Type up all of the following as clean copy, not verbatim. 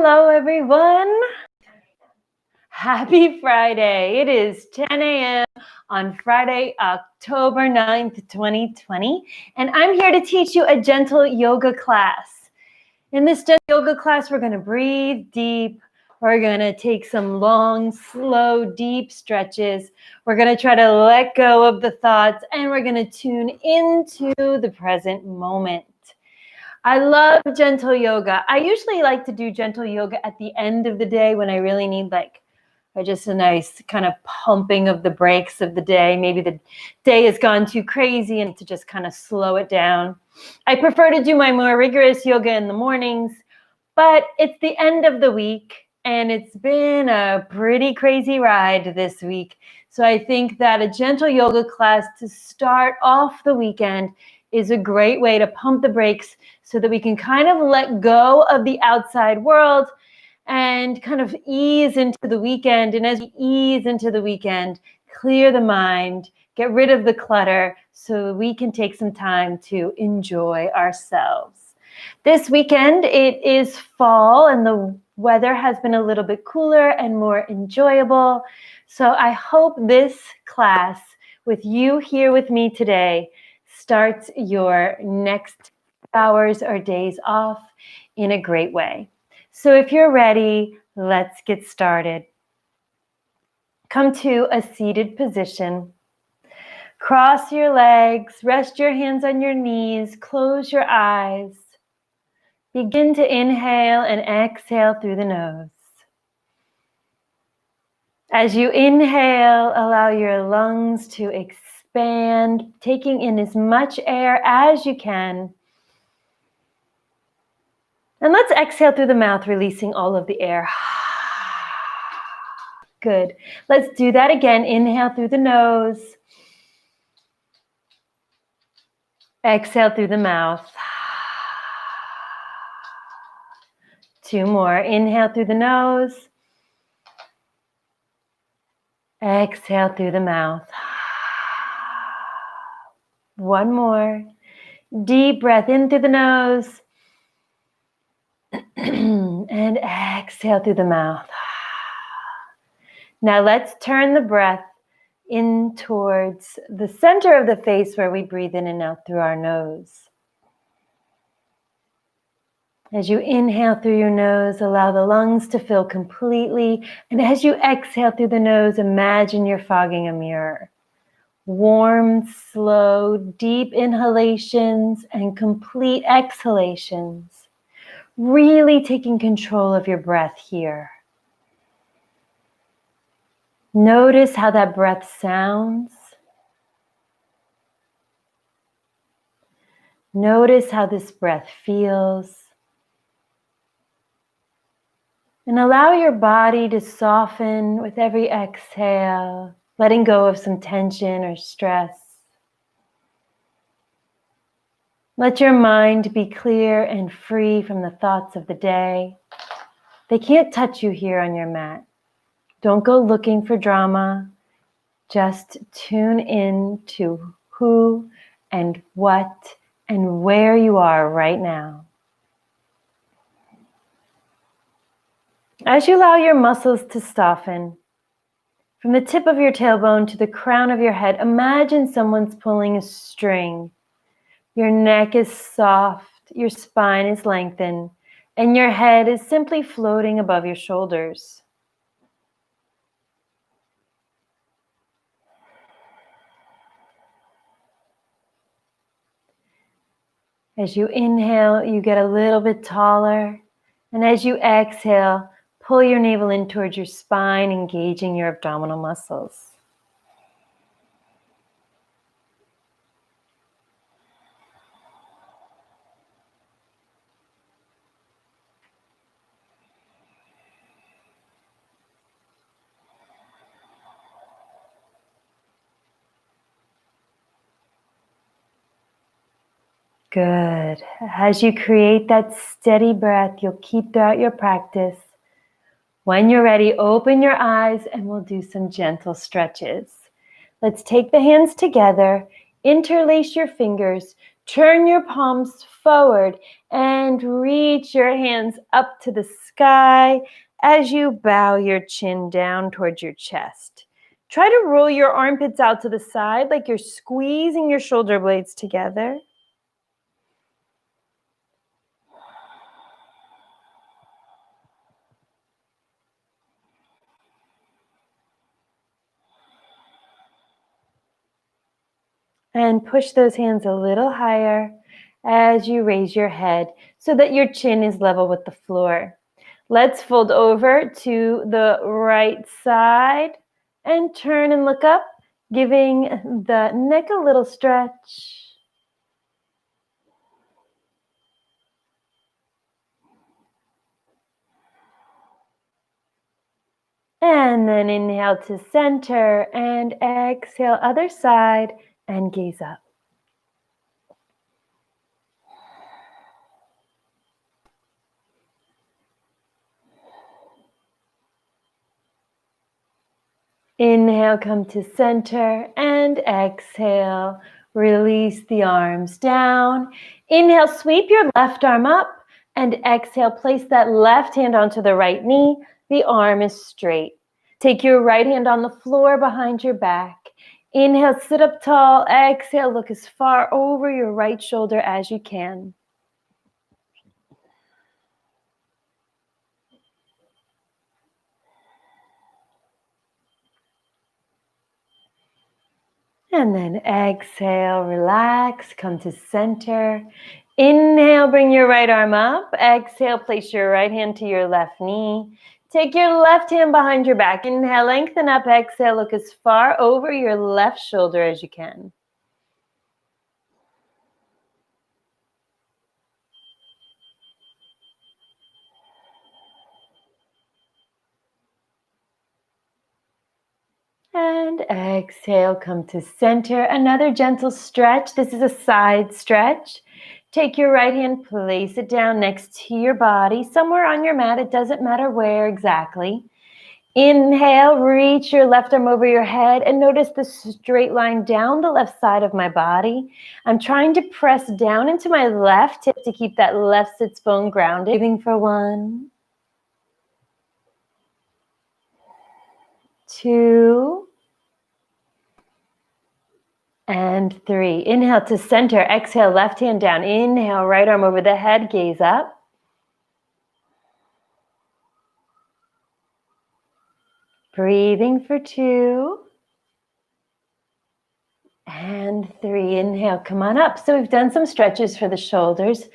Hello, everyone. Happy Friday. It is 10 a.m. on Friday, October 9th, 2020, and I'm here to teach you a gentle yoga class. In this gentle yoga class, we're going to breathe deep. We're going to take some long, slow, deep stretches. We're going to try to let go of the thoughts, and we're going to tune into the present moment. I love gentle yoga. I usually like to do gentle yoga at the end of the day when I really need just a nice kind of pumping of the brakes of the day. Maybe the day has gone too crazy and to just kind of slow it down. I prefer to do my more rigorous yoga in the mornings, but it's the end of the week and it's been a pretty crazy ride this week. So I think that a gentle yoga class to start off the weekend is a great way to pump the brakes so that we can kind of let go of the outside world and kind of ease into the weekend. And as we ease into the weekend, clear the mind, get rid of the clutter so we can take some time to enjoy ourselves. This weekend, it is fall and the weather has been a little bit cooler and more enjoyable. So I hope this class with you here with me today starts your next hours or days off in a great way. So if you're ready, let's get started. Come to a seated position. Cross your legs, rest your hands on your knees, close your eyes. Begin to inhale and exhale through the nose. As you inhale, allow your lungs to expand, taking in as much air as you can. And let's exhale through the mouth, releasing all of the air. Good. Let's do that again. Inhale through the nose. Exhale through the mouth. 2 more. Inhale through the nose. Exhale through the mouth. 1 more. Deep breath in through the nose. And exhale through the mouth. Now let's turn the breath in towards the center of the face where we breathe in and out through our nose. As you inhale through your nose, allow the lungs to fill completely. And as you exhale through the nose, imagine you're fogging a mirror. Warm, slow, deep inhalations and complete exhalations. Really taking control of your breath here. Notice how that breath sounds. Notice how this breath feels. And allow your body to soften with every exhale, letting go of some tension or stress. Let your mind be clear and free from the thoughts of the day. They can't touch you here on your mat. Don't go looking for drama. Just tune in to who and what and where you are right now. As you allow your muscles to soften, from the tip of your tailbone to the crown of your head, imagine someone's pulling a string. Your neck is soft, your spine is lengthened, and your head is simply floating above your shoulders. As you inhale, you get a little bit taller. And as you exhale, pull your navel in towards your spine, engaging your abdominal muscles. Good. As you create that steady breath you'll keep throughout your practice, when you're ready, open your eyes and we'll do some gentle stretches. Let's take the hands together, interlace your fingers, Turn your palms forward and reach your hands up to the sky as you bow your chin down towards your chest. Try to roll your armpits out to the side like you're squeezing your shoulder blades together. And push those hands a little higher as you raise your head so that your chin is level with the floor. Let's fold over to the right side and turn and look up, giving the neck a little stretch. And then inhale to center and exhale other side and gaze up. Inhale, come to center, and exhale, release the arms down. Inhale, sweep your left arm up, and exhale, place that left hand onto the right knee. The arm is straight. Take your right hand on the floor behind your back. Inhale, sit up tall. Exhale, look as far over your right shoulder as you can. And then exhale, relax, come to center. Inhale, bring your right arm up. Exhale, place your right hand to your left knee. Take your left hand behind your back. Inhale, lengthen up. Exhale, look as far over your left shoulder as you can. And exhale, come to center. Another gentle stretch. This is a side stretch. Take your right hand, place it down next to your body, somewhere on your mat. It doesn't matter where exactly. Inhale, reach your left arm over your head and notice the straight line down the left side of my body. I'm trying to press down into my left hip to keep that left sits bone grounded. Breathing for 1, 2, and 3. Inhale to center. Exhale, left hand down. Inhale, right arm over the head, gaze up. Breathing for 2. And 3. Inhale, come on up. So we've done some stretches for the shoulders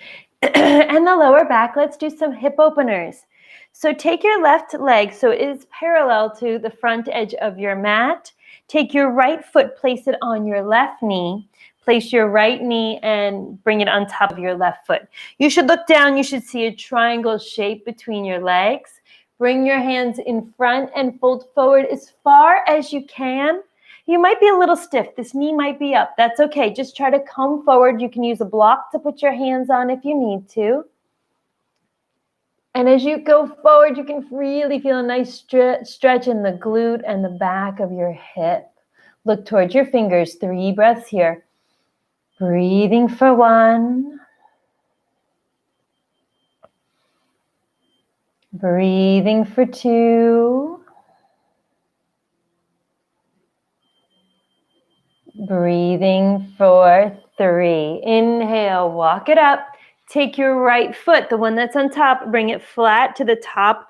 and the lower back. Let's do some hip openers. So take your left leg so it is parallel to the front edge of your mat. Take your right foot, place it on your left knee. Place your right knee and bring it on top of your left foot. You should look down. You should see a triangle shape between your legs. Bring your hands in front and fold forward as far as you can. You might be a little stiff. This knee might be up. That's okay. Just try to come forward. You can use a block to put your hands on if you need to. And as you go forward, you can really feel a nice stretch in the glute and the back of your hip. Look towards your fingers. 3 breaths here. Breathing for 1. Breathing for 2. Breathing for 3. Inhale, walk it up. Take your right foot, the one that's on top, bring it flat to the top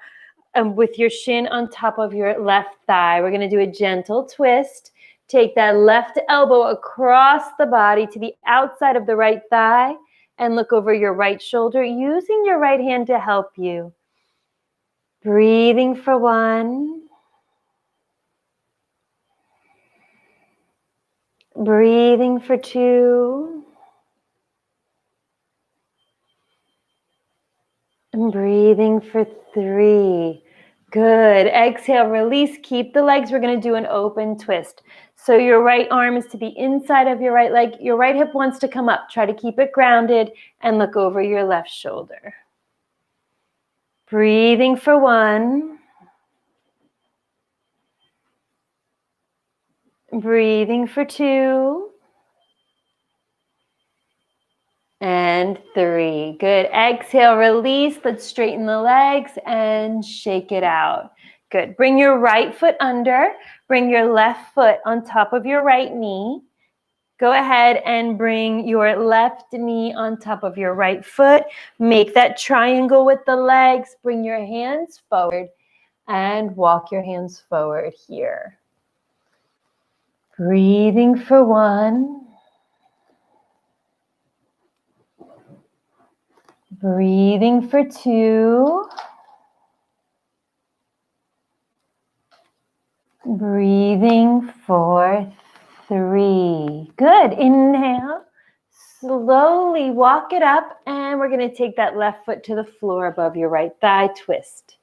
with your shin on top of your left thigh. We're going to do a gentle twist. Take that left elbow across the body to the outside of the right thigh and look over your right shoulder using your right hand to help you. Breathing for 1. Breathing for 2. And breathing for 3. Good. Exhale, release, keep the legs. We're going to do an open twist. So your right arm is to the inside of your right leg. Your right hip wants to come up. Try to keep it grounded and look over your left shoulder. Breathing for 1. Breathing for 2. and 3. Good. Exhale, release. Let's straighten the legs and shake it out. Good. Bring your right foot under. Bring your left foot on top of your right knee. Go ahead and bring your left knee on top of your right foot. Make that triangle with the legs. Bring your hands forward and walk your hands forward here. Breathing for 1. Breathing for 2. Breathing for 3. Good. Inhale. Slowly walk it up, and we're going to take that left foot to the floor above your right thigh. Twist.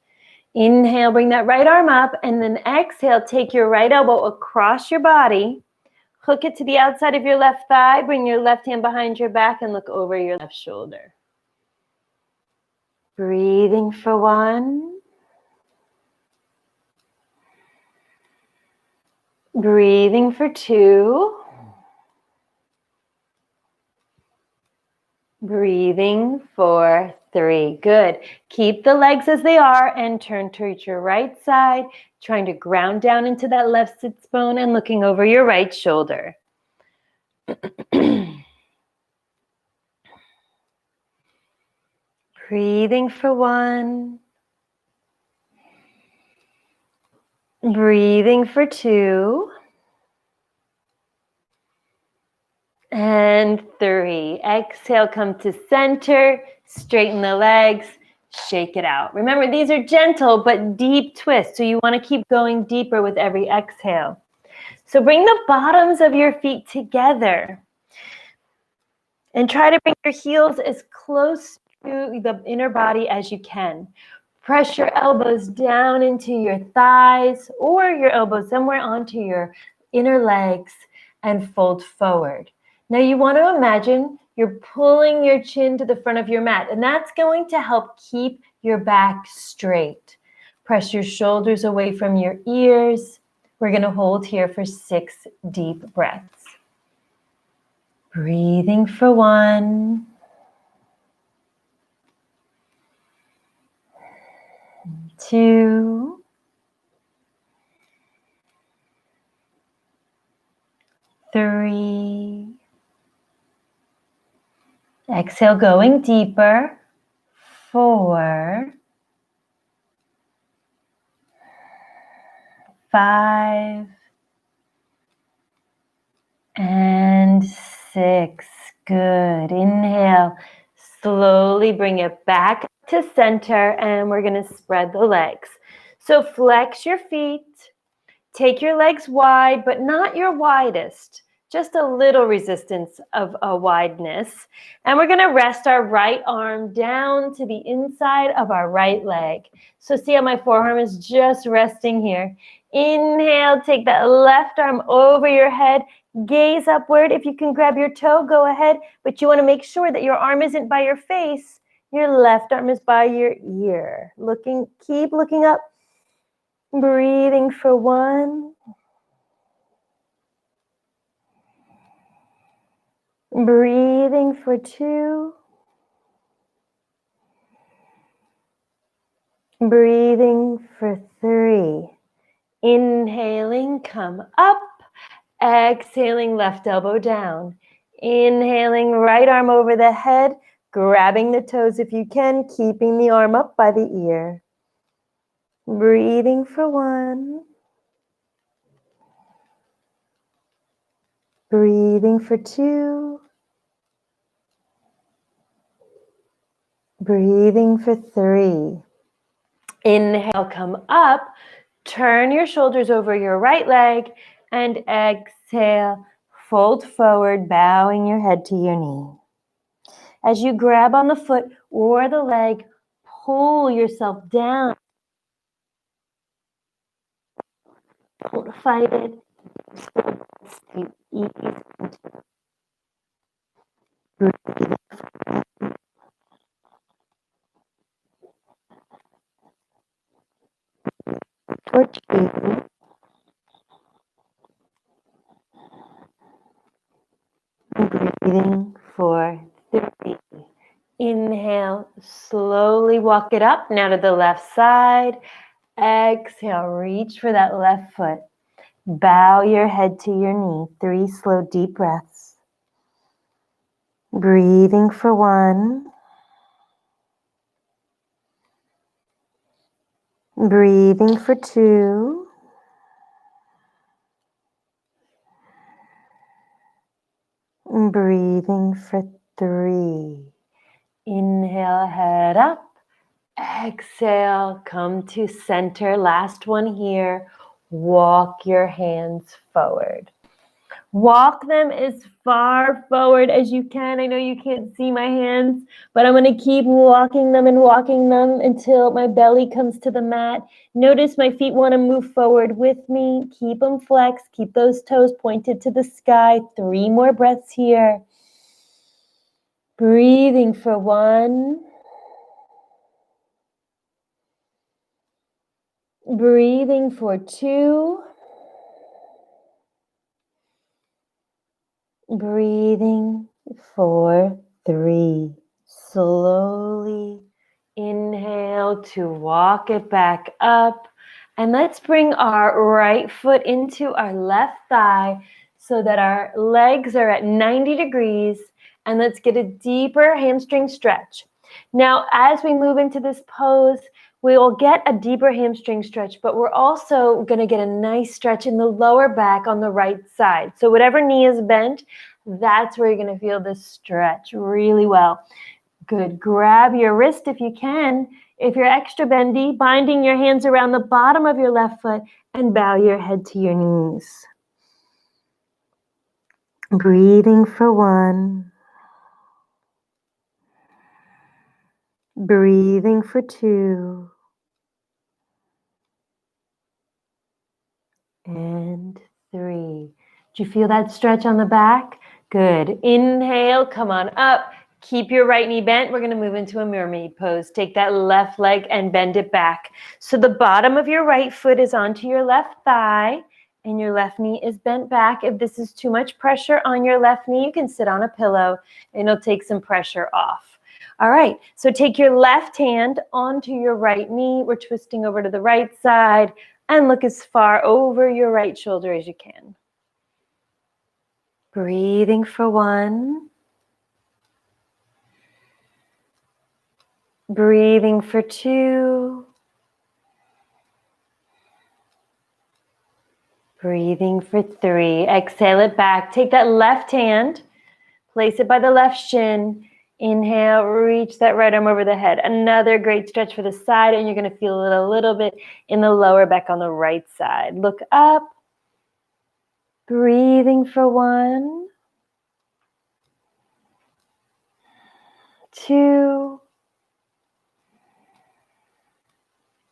Inhale, bring that right arm up, and then exhale, take your right elbow across your body. Hook it to the outside of your left thigh. Bring your left hand behind your back and look over your left shoulder. Breathing for 1. Breathing for 2. Breathing for 3. Good. Keep the legs as they are and turn towards your right side, trying to ground down into that left sits bone and looking over your right shoulder. Breathing for 1. Breathing for 2. And 3. Exhale, come to center, straighten the legs, shake it out. Remember, these are gentle but deep twists, so you want to keep going deeper with every exhale. So bring the bottoms of your feet together and try to bring your heels as close to the inner body as you can. Press your elbows down into your thighs or your elbows somewhere onto your inner legs and fold forward. Now you want to imagine you're pulling your chin to the front of your mat, and that's going to help keep your back straight. Press your shoulders away from your ears. We're going to hold here for 6 deep breaths. Breathing for 1. 2. 3. Exhale, going deeper. 4. 5. And 6. Good. Inhale. Slowly bring it back to center, and we're going to spread the legs. So flex your feet. Take your legs wide, but not your widest. Just a little resistance of a wideness. And we're going to rest our right arm down to the inside of our right leg. So see how my forearm is just resting here. Inhale, take that left arm over your head. Gaze upward. If you can grab your toe, go ahead. But you want to make sure that your arm isn't by your face. Your left arm is by your ear. Keep looking up. Breathing for 1. Breathing for 2. Breathing for 3. Inhaling, come up. Exhaling, left elbow down. Inhaling, right arm over the head, grabbing the toes if you can, keeping the arm up by the ear. Breathing for 1. Breathing for 2. Breathing for 3. Inhale, come up. Turn your shoulders over your right leg and exhale, fold forward, bowing your head to your knee. As you grab on the foot or the leg, pull yourself down. Don't fight it. Stay easy. Breathe for 2. Breathing for 3. walk it up now to the left side. Exhale, reach for that left foot. Bow your head to your knee. 3 slow, deep breaths. Breathing for 1. Breathing for 2. Breathing for 3. Inhale, head up. Exhale, come to center. Last one here. Walk your hands forward. Walk them as far forward as you can. I know you can't see my hands, but I'm going to keep walking them until my belly comes to the mat. Notice my feet want to move forward with me. Keep them flexed. Keep those toes pointed to the sky. 3 more breaths here. Breathing for 1. Breathing for 2. Breathing for 3. Slowly inhale to walk it back up. And let's bring our right foot into our left thigh so that our legs are at 90 degrees. And let's get a deeper hamstring stretch. Now, as we move into this pose, we will get a deeper hamstring stretch, but we're also going to get a nice stretch in the lower back on the right side. So whatever knee is bent, that's where you're going to feel this stretch really well. Good. Grab your wrist if you can. If you're extra bendy, binding your hands around the bottom of your left foot and bow your head to your knees. Breathing for 1. Breathing for 2. And 3. Do you feel that stretch on the back? Good. Inhale, come on up. Keep your right knee bent. We're going to move into a mermaid pose. Take that left leg and bend it back. So the bottom of your right foot is onto your left thigh and your left knee is bent back. If this is too much pressure on your left knee, you can sit on a pillow and it'll take some pressure off. All right, so take your left hand onto your right knee. We're twisting over to the right side and look as far over your right shoulder as you can. Breathing for 1. Breathing for 2. Breathing for 3. Exhale it back. Take that left hand, place it by the left shin. Inhale, reach that right arm over the head. Another great stretch for the side, and you're going to feel it a little bit in the lower back on the right side. Look up. Breathing for 1. 2.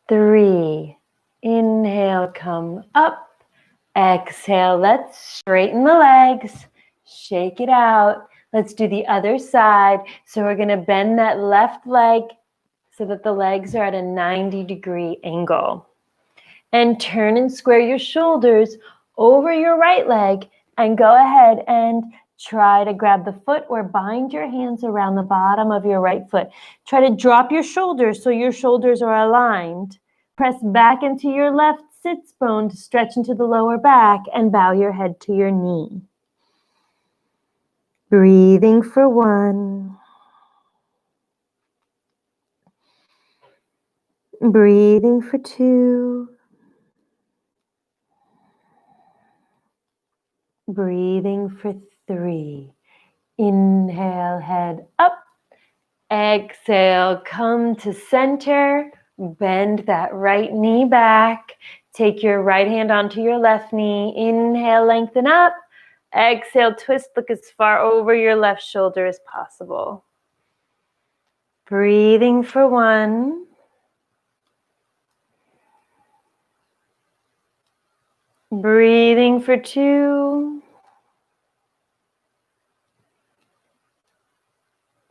3. Inhale, come up. Exhale, let's straighten the legs. Shake it out. Let's do the other side. So we're going to bend that left leg so that the legs are at a 90-degree angle. And turn and square your shoulders over your right leg and go ahead and try to grab the foot or bind your hands around the bottom of your right foot. Try to drop your shoulders so your shoulders are aligned. Press back into your left sits bone to stretch into the lower back and bow your head to your knee. Breathing for 1. Breathing for 2. Breathing for 3. Inhale, head up. Exhale, come to center. Bend that right knee back. Take your right hand onto your left knee. Inhale, lengthen up. Exhale, twist, look as far over your left shoulder as possible. Breathing for 1. Breathing for 2.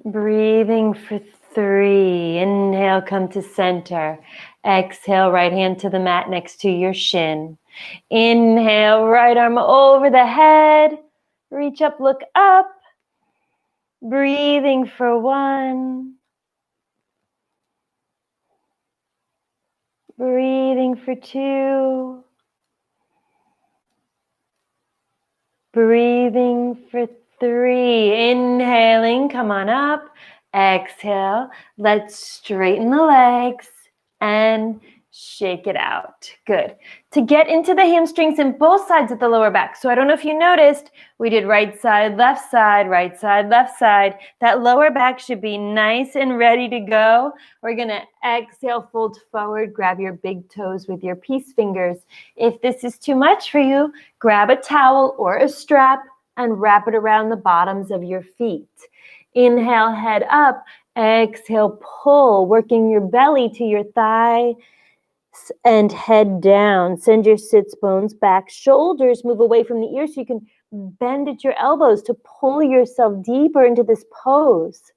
Breathing for 3. Inhale, come to center. Exhale, right hand to the mat next to your shin. Inhale, right arm over the head. Reach up, look up. Breathing for 1. Breathing for 2. Breathing for 3. Inhaling, come on up. Exhale. Let's straighten the legs and shake it out. Good. To get into the hamstrings in both sides of the lower back. So I don't know if you noticed, we did right side, left side, right side, left side. That lower back should be nice and ready to go. We're going to exhale, fold forward, grab your big toes with your peace fingers. If this is too much for you, grab a towel or a strap and wrap it around the bottoms of your feet. Inhale, head up. Exhale, pull, working your belly to your thigh and head down. Send your sits bones back. Shoulders move away from the ears so you can bend at your elbows to pull yourself deeper into this pose.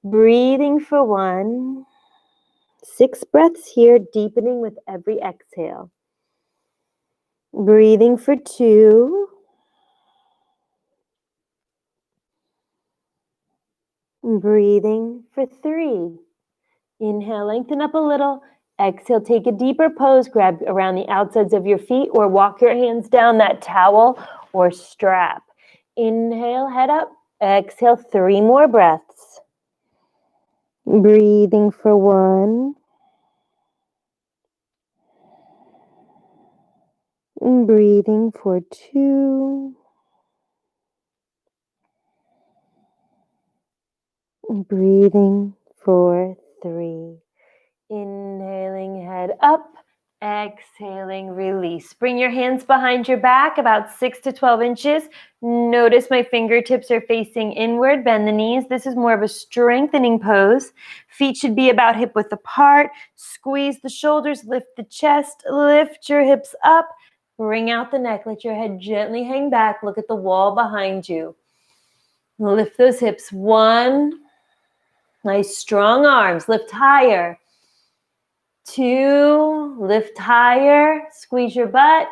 Breathing for 1. 6 breaths here, deepening with every exhale. Breathing for 2. Breathing for 3. Inhale, lengthen up a little. Exhale, take a deeper pose. Grab around the outsides of your feet or walk your hands down that towel or strap. Inhale, head up. Exhale, 3 more breaths. Breathing for 1. Breathing for 2. Breathing for 3. Inhaling, head up. Exhaling, release. Bring your hands behind your back about 6 to 12 inches. Notice my fingertips are facing inward. Bend the knees. This is more of a strengthening pose. Feet should be about hip width apart. Squeeze the shoulders, lift the chest, lift your hips up. Bring out the neck. Let your head gently hang back. Look at the wall behind you. Lift those hips. 1. Nice strong arms. Lift higher. 2, lift higher, squeeze your butt.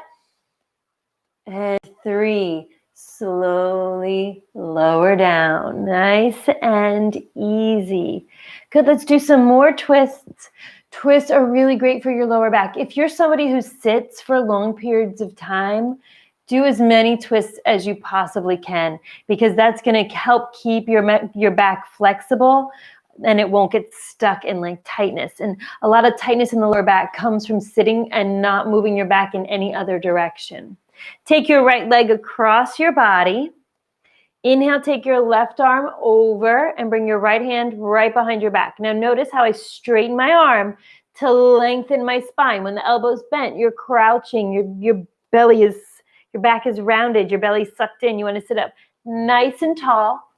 And 3, slowly lower down. Nice and easy. Good, let's do some more twists. Twists are really great for your lower back. If you're somebody who sits for long periods of time, do as many twists as you possibly can because that's going to help keep your back flexible and it won't get stuck in like tightness. And a lot of tightness in the lower back comes from sitting and not moving your back in any other direction. Take your right leg across your body. Inhale, take your left arm over and bring your right hand right behind your back. Now notice how I straighten my arm to lengthen my spine. When the elbow's bent, you're crouching, your back is rounded, your belly's sucked in. You want to sit up nice and tall.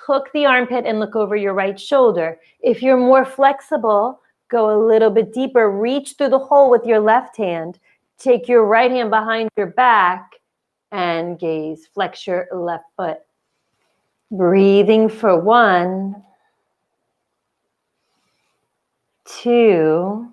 Hook the armpit and look over your right shoulder. If you're more flexible, go a little bit deeper. Reach through the hole with your left hand. Take your right hand behind your back and gaze. Flex your left foot. Breathing for 1, 2,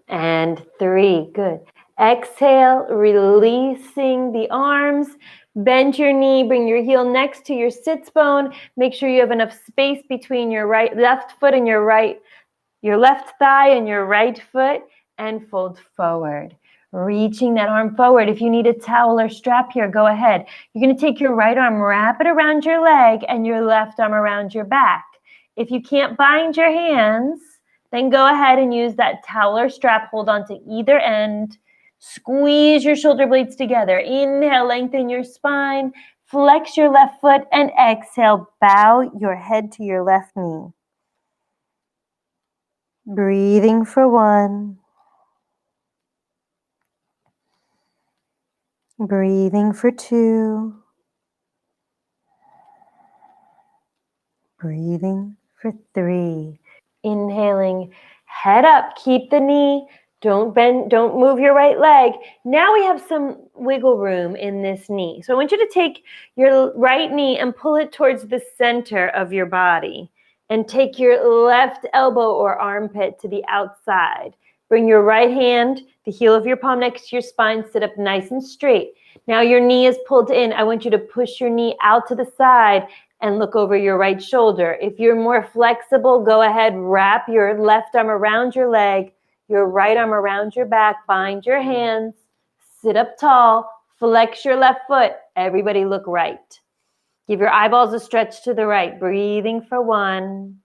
and 3. Good. Exhale, releasing the arms. Bend your knee, bring your heel next to your sits bone. Make sure you have enough space between your left foot and your left thigh and your right foot, and fold forward. Reaching that arm forward. If you need a towel or strap here, go ahead. You're going to take your right arm, wrap it around your leg, and your left arm around your back. If you can't bind your hands, then go ahead and use that towel or strap. Hold on to either end. Squeeze your shoulder blades together. Inhale, lengthen your spine. Flex your left foot and exhale, bow your head to your left knee. Breathing for 1. Breathing for 2. Breathing for 3. Inhaling, head up, keep the knee. Don't bend, don't move your right leg. Now we have some wiggle room in this knee. So I want you to take your right knee and pull it towards the center of your body. And take your left elbow or armpit to the outside. Bring your right hand, the heel of your palm next to your spine, sit up nice and straight. Now your knee is pulled in. I want you to push your knee out to the side and look over your right shoulder. If you're more flexible, go ahead, wrap your left arm around your leg, your right arm around your back, bind your hands, sit up tall, flex your left foot. Everybody look right. Give your eyeballs a stretch to the right. Breathing for 1,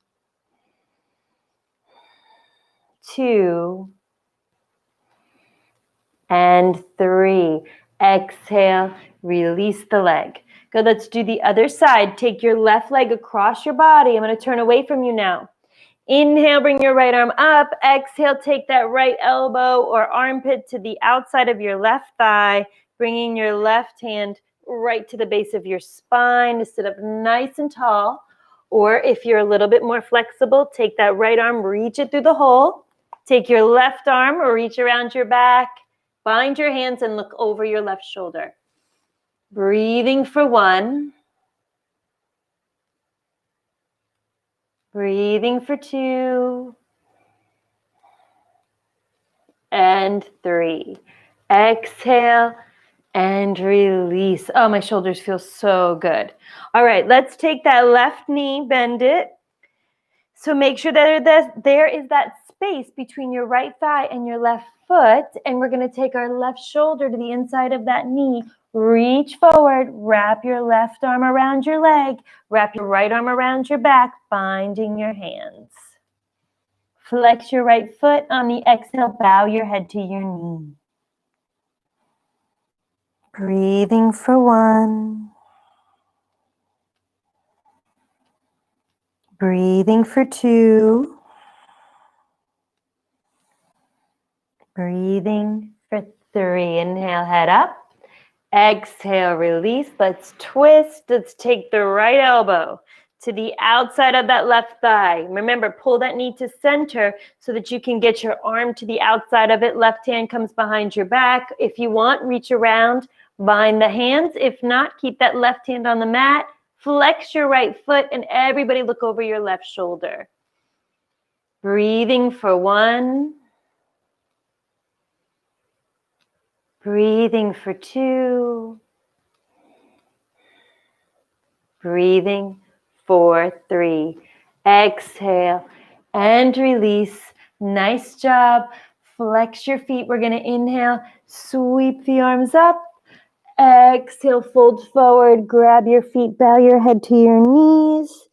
2, and 3. Exhale, release the leg. Good, let's do the other side. Take your left leg across your body. I'm going to turn away from you now. Inhale, bring your right arm up. Exhale, take that right elbow or armpit to the outside of your left thigh, bringing your left hand right to the base of your spine to sit up nice and tall. Or if you're a little bit more flexible, take that right arm, reach it through the hole. Take your left arm, reach around your back, bind your hands and look over your left shoulder. Breathing for 1. Breathing for 2. And 3. Exhale and release. Oh, my shoulders feel so good. All right, let's take that left knee, bend it. So make sure that there is that space between your right thigh and your left foot. And we're going to take our left shoulder to the inside of that knee. Reach forward, wrap your left arm around your leg, wrap your right arm around your back, binding your hands. Flex your right foot. On the exhale, bow your head to your knee. Breathing for 1. Breathing for 2. Breathing for 3. Inhale, head up. Exhale, release. Let's twist. Let's take the right elbow to the outside of that left thigh. Remember, pull that knee to center so that you can get your arm to the outside of it. Left hand comes behind your back. If you want, reach around, bind the hands. If not, keep that left hand on the mat. Flex your right foot and everybody look over your left shoulder. Breathing for 1. Breathing for 2. Breathing for 3. Exhale and release. Nice job. Flex your feet. We're going to inhale, sweep the arms up. Exhale, fold forward, grab your feet, bow your head to your knees.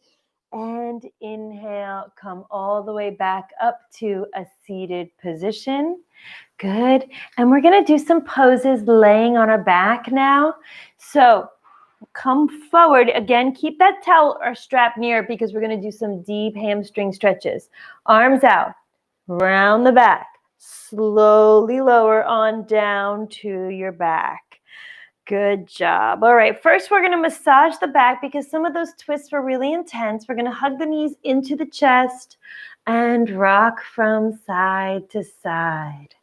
And inhale, come all the way back up to a seated position. Good. And we're going to do some poses laying on our back now. So come forward. Again, keep that towel or strap near because we're going to do some deep hamstring stretches. Arms out, round the back. Slowly lower on down to your back. Good job. All right, first we're going to massage the back because some of those twists were really intense. We're going to hug the knees into the chest and rock from side to side.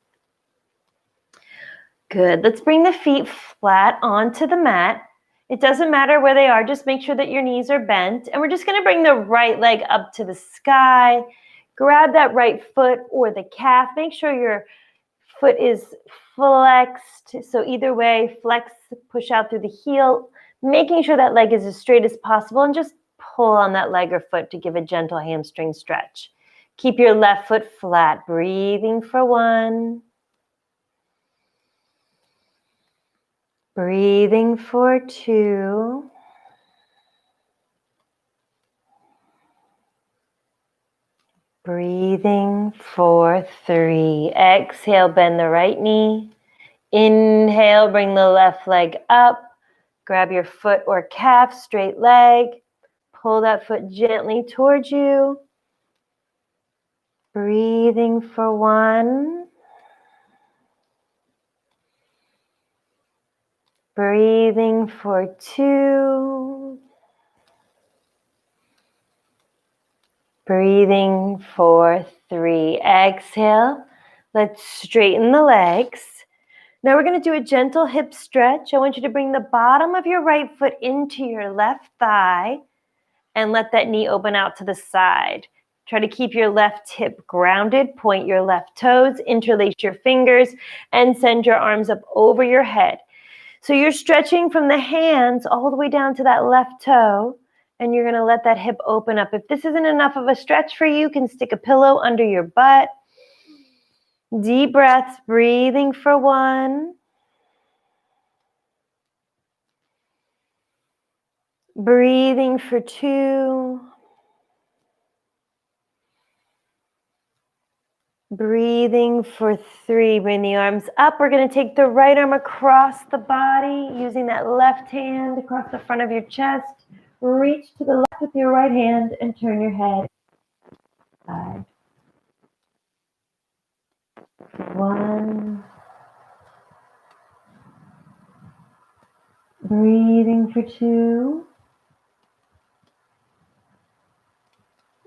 Good. Let's bring the feet flat onto the mat. It doesn't matter where they are. Just make sure that your knees are bent. And we're just going to bring the right leg up to the sky. Grab that right foot or the calf. Make sure your foot is flexed. So either way, flex, push out through the heel, making sure that leg is as straight as possible and just pull on that leg or foot to give a gentle hamstring stretch. Keep your left foot flat. Breathing for 1. Breathing for 2. Breathing for 3. Exhale, bend the right knee. Inhale, bring the left leg up. Grab your foot or calf, straight leg. Pull that foot gently towards you. Breathing for 1. Breathing for 2. Breathing for 3. Exhale. Let's straighten the legs. Now we're going to do a gentle hip stretch. I want you to bring the bottom of your right foot into your left thigh and let that knee open out to the side. Try to keep your left hip grounded. Point your left toes, interlace your fingers, and send your arms up over your head. So you're stretching from the hands all the way down to that left toe. And you're gonna let that hip open up. If this isn't enough of a stretch for you, you can stick a pillow under your butt. Deep breaths, breathing for 1. Breathing for 2. Breathing for 3. Bring the arms up. We're going to take the right arm across the body, using that left hand across the front of your chest. Reach to the left with your right hand and turn your head side. 1. Breathing for 2.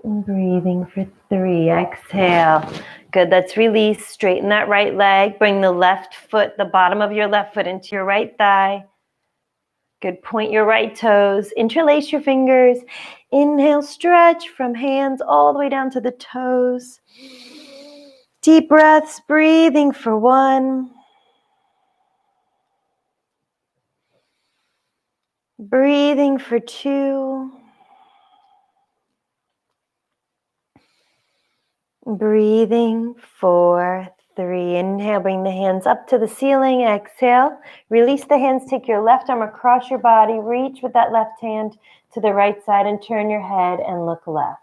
And breathing for 3. Exhale. Good. Let's release. Straighten that right leg. Bring the left foot, the bottom of your left foot into your right thigh. Good. Point your right toes. Interlace your fingers. Inhale, stretch from hands all the way down to the toes. Deep breaths. Breathing for 1. Breathing for 2. Breathing for 3. Inhale, bring the hands up to the ceiling. Exhale, release the hands. Take your left arm across your body. Reach with that left hand to the right side and turn your head and look left.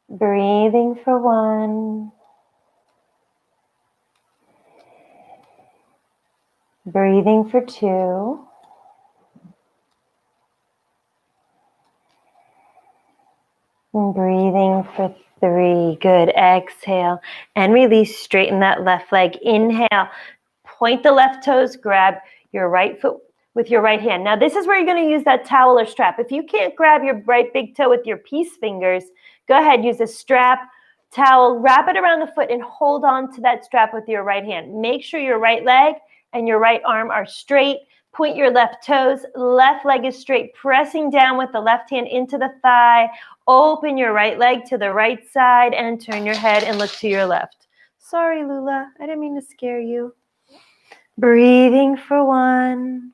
Breathing for 1. Breathing for 2. And breathing for 3. Good. Exhale and release. Straighten that left leg. Inhale. Point the left toes. Grab your right foot with your right hand. Now this is where you're going to use that towel or strap. If you can't grab your right big toe with your peace fingers, go ahead, use a strap, towel, wrap it around the foot and hold on to that strap with your right hand. Make sure your right leg and your right arm are straight. Point your left toes. Left leg is straight, pressing down with the left hand into the thigh. Open your right leg to the right side and turn your head and look to your left. Sorry, Lula. I didn't mean to scare you. Breathing for 1.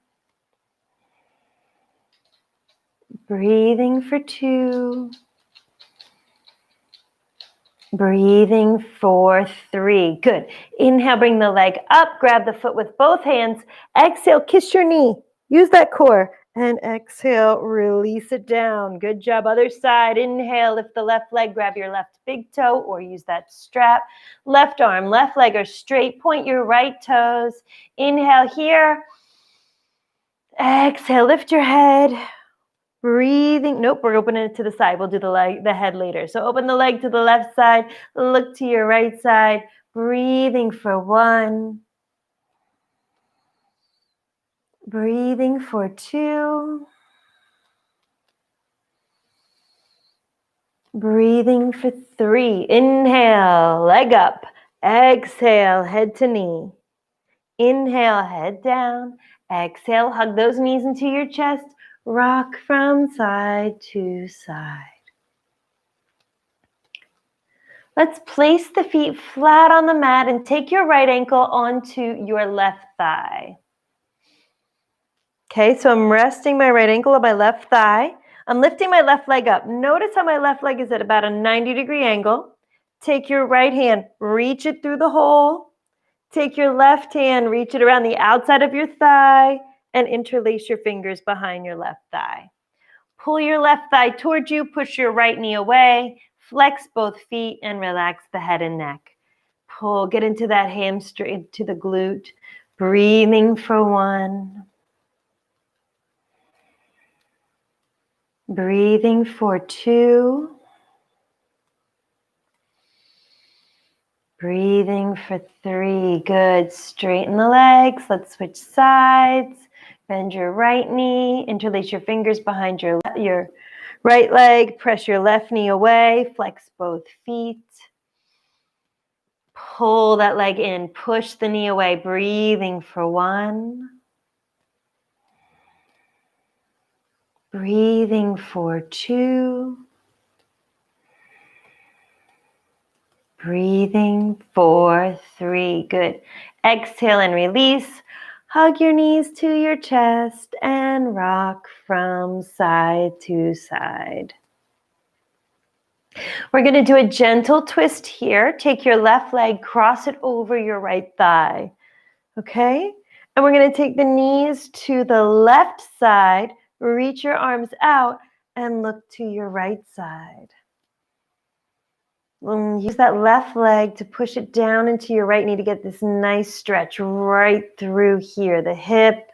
Breathing for 2. Breathing for 3. Good. Inhale, bring the leg up. Grab the foot with both hands. Exhale, kiss your knee. Use that core. And exhale, release it down. Good job. Other side. Inhale, lift the left leg. Grab your left big toe or use that strap. Left arm, left leg are straight. Point your right toes. Inhale here. Exhale, lift your head. Breathing. Nope, we're opening it to the side. We'll do the head later. So open the leg to the left side. Look to your right side. Breathing for 1. Breathing for 2. Breathing for 3. Inhale, leg up. Exhale, head to knee. Inhale, head down. Exhale, hug those knees into your chest. Rock from side to side. Let's place the feet flat on the mat and take your right ankle onto your left thigh. Okay, so I'm resting my right ankle on my left thigh. I'm lifting my left leg up. Notice how my left leg is at about a 90-degree angle. Take your right hand, reach it through the hole. Take your left hand, reach it around the outside of your thigh and interlace your fingers behind your left thigh. Pull your left thigh towards you, push your right knee away, flex both feet and relax the head and neck. Pull, get into that hamstring, to the glute. Breathing for 1. Breathing for 2. Breathing for 3. Good. Straighten the legs. Let's switch sides. Bend your right knee. Interlace your fingers behind your right leg. Press your left knee away. Flex both feet. Pull that leg in. Push the knee away. Breathing for 1. Breathing for 2. Breathing for 3. Good. Exhale and release. Hug your knees to your chest and rock from side to side. We're going to do a gentle twist here. Take your left leg, cross it over your right thigh. Okay? And we're going to take the knees to the left side, reach your arms out, and look to your right side. Use that left leg to push it down into your right knee to get this nice stretch right through here, the hip,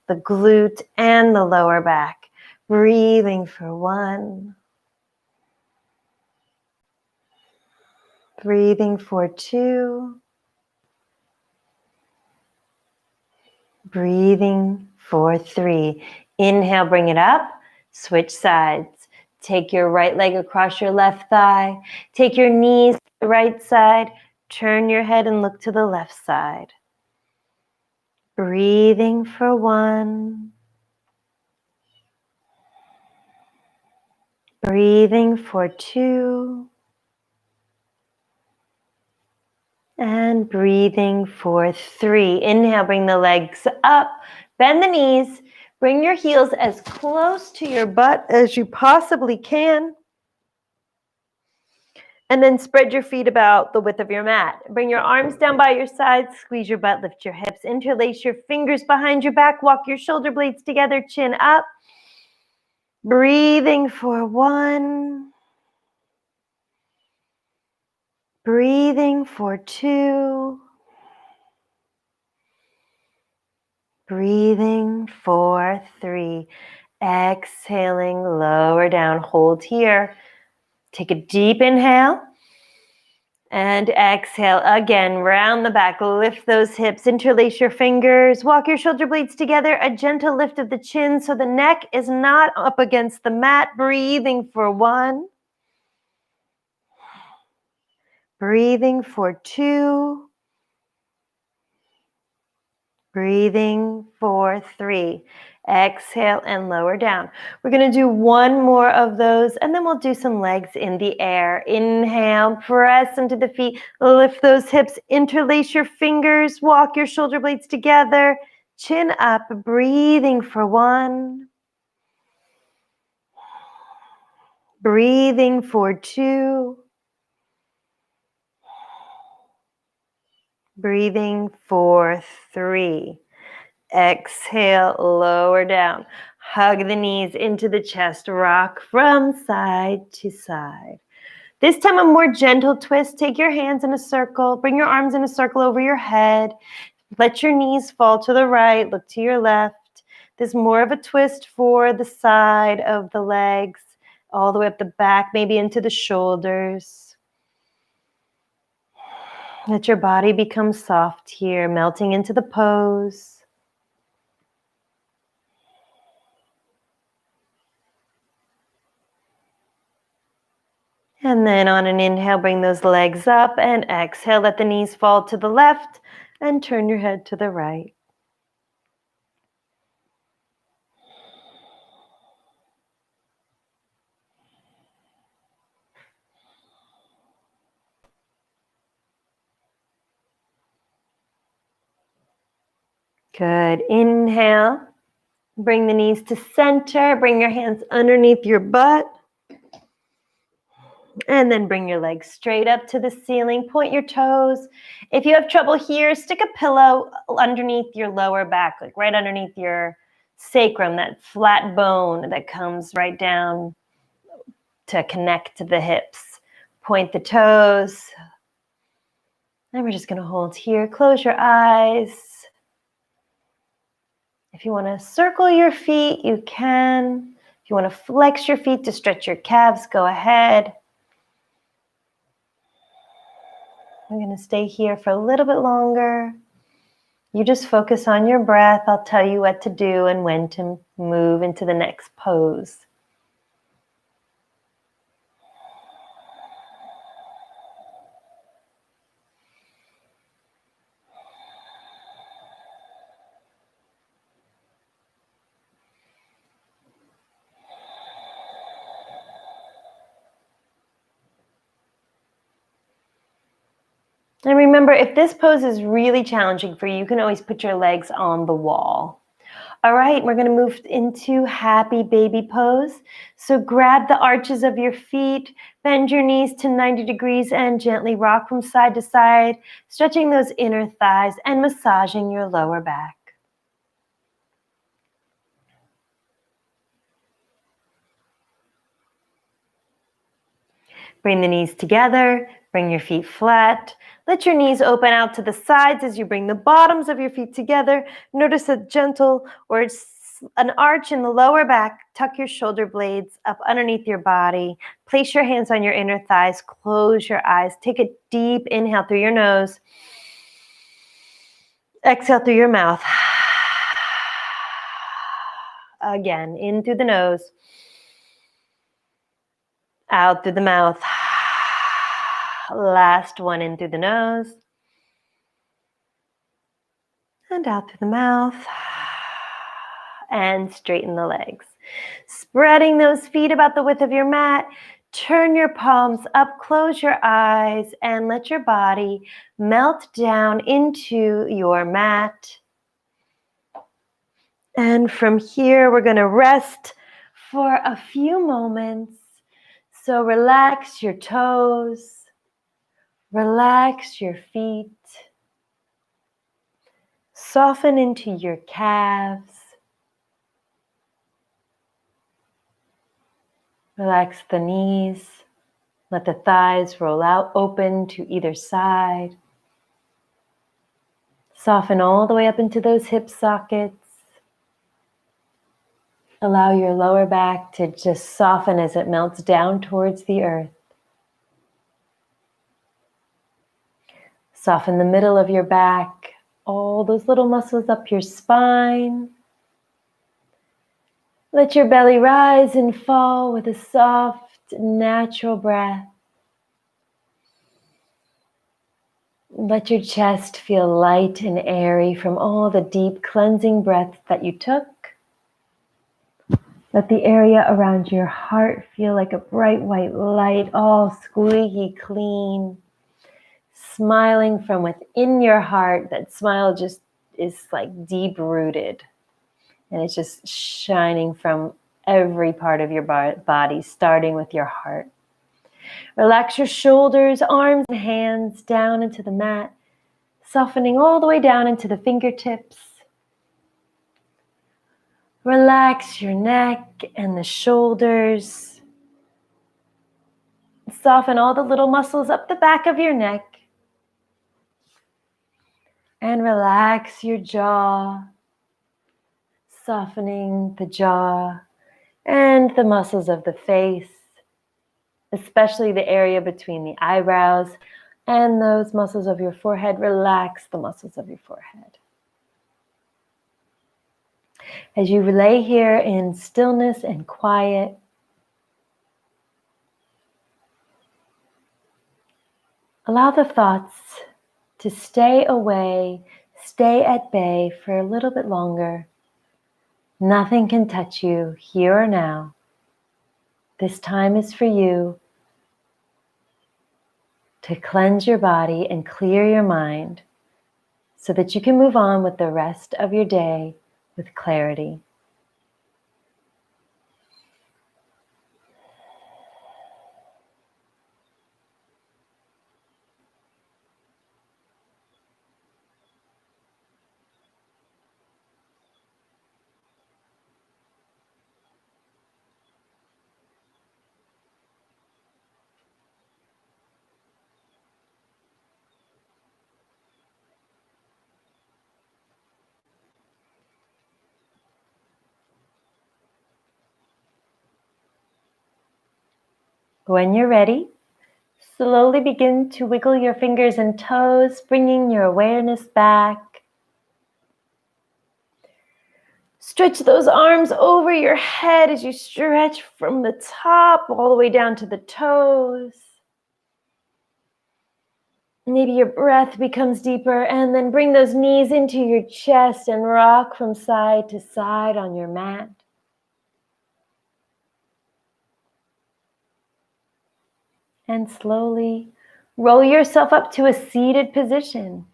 the glute, and the lower back. Breathing for 1. Breathing for 2. Breathing for 3. Inhale, bring it up. Switch sides. Take your right leg across your left thigh. Take your knees to the right side. Turn your head and look to the left side. Breathing for 1. Breathing for 2. And breathing for 3. Inhale, bring the legs up. Bend the knees. Bring your heels as close to your butt as you possibly can. And then spread your feet about the width of your mat. Bring your arms down by your sides. Squeeze your butt. Lift your hips. Interlace your fingers behind your back. Walk your shoulder blades together. Chin up. Breathing for 1. Breathing for 2. Breathing for 3. Exhaling, lower down, hold here. Take a deep inhale. And exhale again, round the back. Lift those hips, interlace your fingers. Walk your shoulder blades together. A gentle lift of the chin so the neck is not up against the mat. Breathing for 1. Breathing for 2. Breathing for 3. Exhale and lower down. We're going to do one more of those and then we'll do some legs in the air. Inhale, press into the feet, lift those hips, interlace your fingers, walk your shoulder blades together, chin up, breathing for 1. Breathing for 2. Breathing for 3. Exhale, lower down. Hug the knees into the chest. Rock from side to side. This time a more gentle twist. Take your hands in a circle. Bring your arms in a circle over your head. Let your knees fall to the right. Look to your left. This is more of a twist for the side of the legs. All the way up the back, maybe into the shoulders. Let your body become soft here, melting into the pose. And then on an inhale, bring those legs up and exhale. Let the knees fall to the left and turn your head to the right. Good. Inhale. Bring the knees to center. Bring your hands underneath your butt. And then bring your legs straight up to the ceiling. Point your toes. If you have trouble here, stick a pillow underneath your lower back, like right underneath your sacrum, that flat bone that comes right down to connect to the hips. Point the toes. And we're just going to hold here. Close your eyes. If you want to circle your feet, you can. If you want to flex your feet to stretch your calves, go ahead. I'm going to stay here for a little bit longer. You just focus on your breath. I'll tell you what to do and when to move into the next pose. And remember, if this pose is really challenging for you, you can always put your legs on the wall. All right, we're going to move into happy baby pose. So grab the arches of your feet, bend your knees to 90 degrees and gently rock from side to side, stretching those inner thighs and massaging your lower back. Bring the knees together, bring your feet flat. Let your knees open out to the sides as you bring the bottoms of your feet together. Notice a gentle or an arch in the lower back. Tuck your shoulder blades up underneath your body. Place your hands on your inner thighs. Close your eyes. Take a deep inhale through your nose. Exhale through your mouth. Again, in through the nose. Out through the mouth. Last one, in through the nose. And out through the mouth. And straighten the legs. Spreading those feet about the width of your mat. Turn your palms up, close your eyes, and let your body melt down into your mat. And from here, we're going to rest for a few moments. So relax your toes, relax your feet, soften into your calves, relax the knees, let the thighs roll out open to either side. Soften all the way up into those hip sockets. Allow your lower back to just soften as it melts down towards the earth. Soften the middle of your back, all those little muscles up your spine. Let your belly rise and fall with a soft, natural breath. Let your chest feel light and airy from all the deep cleansing breaths that you took. Let the area around your heart feel like a bright white light, all squeaky clean. Smiling from within your heart. That smile just is like deep rooted. And it's just shining from every part of your body, starting with your heart. Relax your shoulders, arms, and hands down into the mat, softening all the way down into the fingertips. Relax your neck and the shoulders. Soften all the little muscles up the back of your neck. And relax your jaw, softening the jaw and the muscles of the face, especially the area between the eyebrows and those muscles of your forehead. Relax the muscles of your forehead. As you lay here in stillness and quiet, allow the thoughts to stay away, stay at bay for a little bit longer. Nothing can touch you here or now. This time is for you to cleanse your body and clear your mind so that you can move on with the rest of your day with clarity. When you're ready, slowly begin to wiggle your fingers and toes, bringing your awareness back. Stretch those arms over your head as you stretch from the top all the way down to the toes. Maybe your breath becomes deeper, and then bring those knees into your chest and rock from side to side on your mat. And slowly Roll yourself up to a seated position.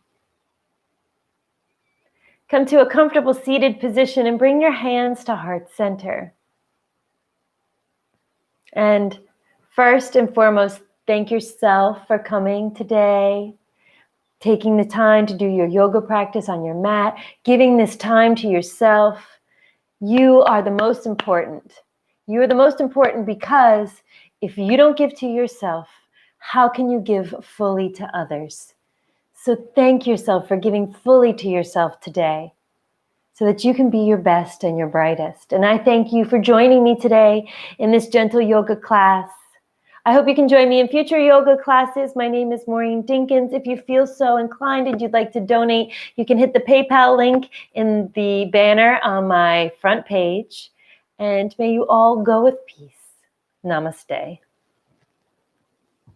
Come to a comfortable seated position and bring your hands to heart center. And first and foremost, thank yourself for coming today, taking the time to do your yoga practice on your mat, giving this time to yourself. You are the most important. You are the most important because if you don't give to yourself, how can you give fully to others? So thank yourself for giving fully to yourself today so that you can be your best and your brightest. And I thank you for joining me today in this gentle yoga class. I hope you can join me in future yoga classes. My name is Maureen Dinkins. If you feel so inclined and you'd like to donate, you can hit the PayPal link in the banner on my front page. And may you all go with peace. Namaste.